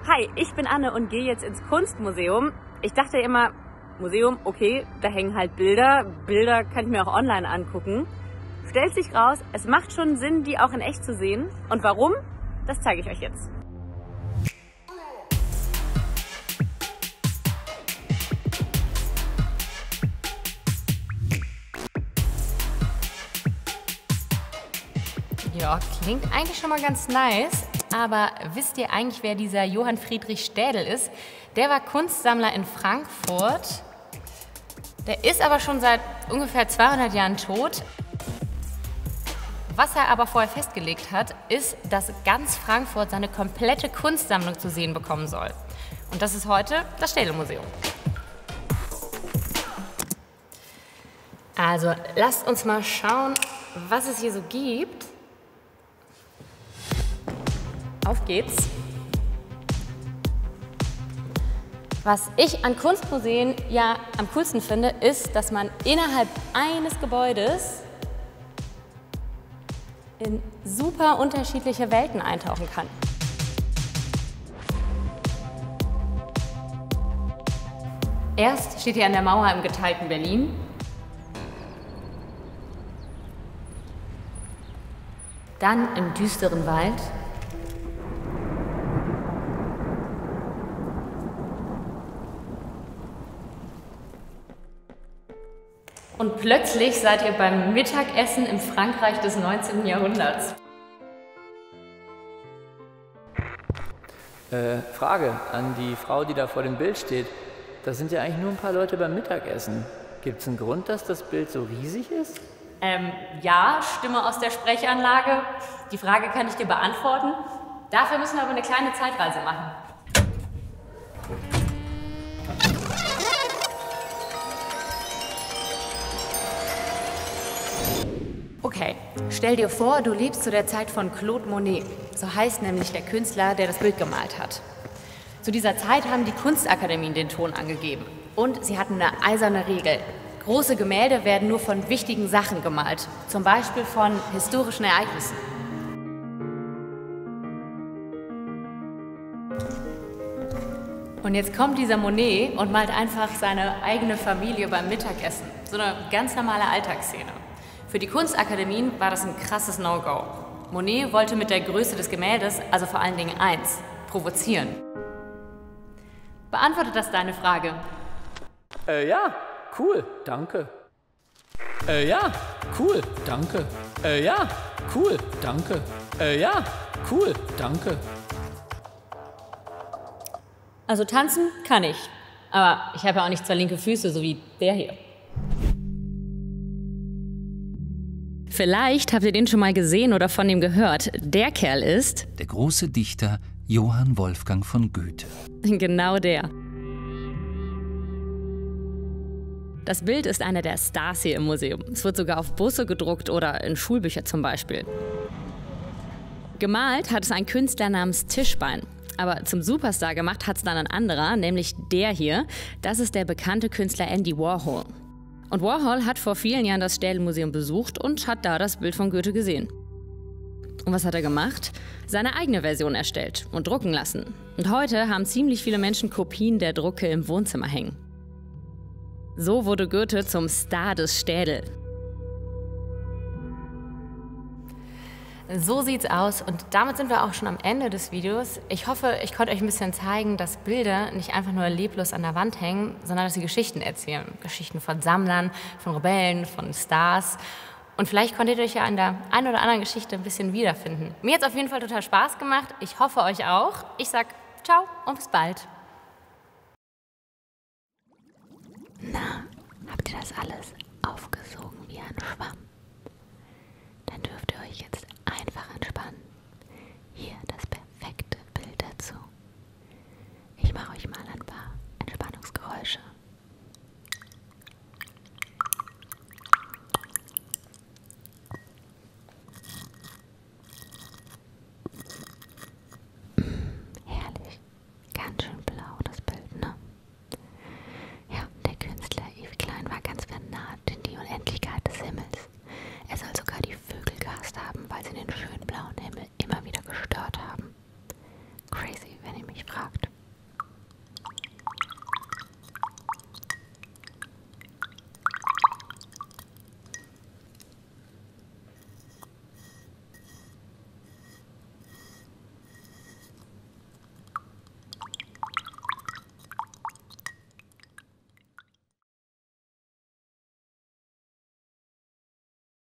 Hi, ich bin Anne und gehe jetzt ins Kunstmuseum. Ich dachte immer, Museum, okay, da hängen halt Bilder. Bilder kann ich mir auch online angucken. Stellt sich raus, es macht schon Sinn, die auch in echt zu sehen. Und warum? Das zeige ich euch jetzt. Ja, klingt eigentlich schon mal ganz nice. Aber wisst ihr eigentlich, wer dieser Johann Friedrich Städel ist? Der war Kunstsammler in Frankfurt. Der ist aber schon seit ungefähr 200 Jahren tot. Was er aber vorher festgelegt hat, ist, dass ganz Frankfurt seine komplette Kunstsammlung zu sehen bekommen soll. Und das ist heute das Städel-Museum. Also lasst uns mal schauen, was es hier so gibt. Auf geht's. Was ich an Kunstmuseen ja am coolsten finde, ist, dass man innerhalb eines Gebäudes in super unterschiedliche Welten eintauchen kann. Erst steht hier an der Mauer im geteilten Berlin. Dann im düsteren Wald. Und plötzlich seid ihr beim Mittagessen im Frankreich des 19. Jahrhunderts. Frage an die Frau, die da vor dem Bild steht. Da sind ja eigentlich nur ein paar Leute beim Mittagessen. Gibt es einen Grund, dass das Bild so riesig ist? Ja, Stimme aus der Sprechanlage. Die Frage kann ich dir beantworten. Dafür müssen wir aber eine kleine Zeitreise machen. Okay, stell dir vor, du lebst zu der Zeit von Claude Monet. So heißt nämlich der Künstler, der das Bild gemalt hat. Zu dieser Zeit haben die Kunstakademien den Ton angegeben. Und sie hatten eine eiserne Regel. Große Gemälde werden nur von wichtigen Sachen gemalt. Zum Beispiel von historischen Ereignissen. Und jetzt kommt dieser Monet und malt einfach seine eigene Familie beim Mittagessen. So eine ganz normale Alltagsszene. Für die Kunstakademien war das ein krasses No-Go. Monet wollte mit der Größe des Gemäldes, also vor allen Dingen eins, provozieren. Beantwortet das deine Frage? Ja, cool, danke. Ja, cool, danke. Ja, cool, danke. Ja, cool, danke. Also tanzen kann ich, aber ich habe ja auch nicht zwei linke Füße, so wie der hier. Vielleicht habt ihr den schon mal gesehen oder von ihm gehört. Der Kerl ist der große Dichter Johann Wolfgang von Goethe. Genau der. Das Bild ist einer der Stars hier im Museum. Es wird sogar auf Busse gedruckt oder in Schulbücher zum Beispiel. Gemalt hat es ein Künstler namens Tischbein. Aber zum Superstar gemacht hat es dann ein anderer, nämlich der hier. Das ist der bekannte Künstler Andy Warhol. Und Warhol hat vor vielen Jahren das Städel-Museum besucht und hat da das Bild von Goethe gesehen. Und was hat er gemacht? Seine eigene Version erstellt und drucken lassen. Und heute haben ziemlich viele Menschen Kopien der Drucke im Wohnzimmer hängen. So wurde Goethe zum Star des Städel. So sieht's aus und damit sind wir auch schon am Ende des Videos. Ich hoffe, ich konnte euch ein bisschen zeigen, dass Bilder nicht einfach nur leblos an der Wand hängen, sondern dass sie Geschichten erzählen. Geschichten von Sammlern, von Rebellen, von Stars. Und vielleicht konntet ihr euch ja an der einen oder anderen Geschichte ein bisschen wiederfinden. Mir hat es auf jeden Fall total Spaß gemacht. Ich hoffe, euch auch. Ich sag ciao und bis bald. Na, habt ihr das alles aufgesogen wie ein Schwamm?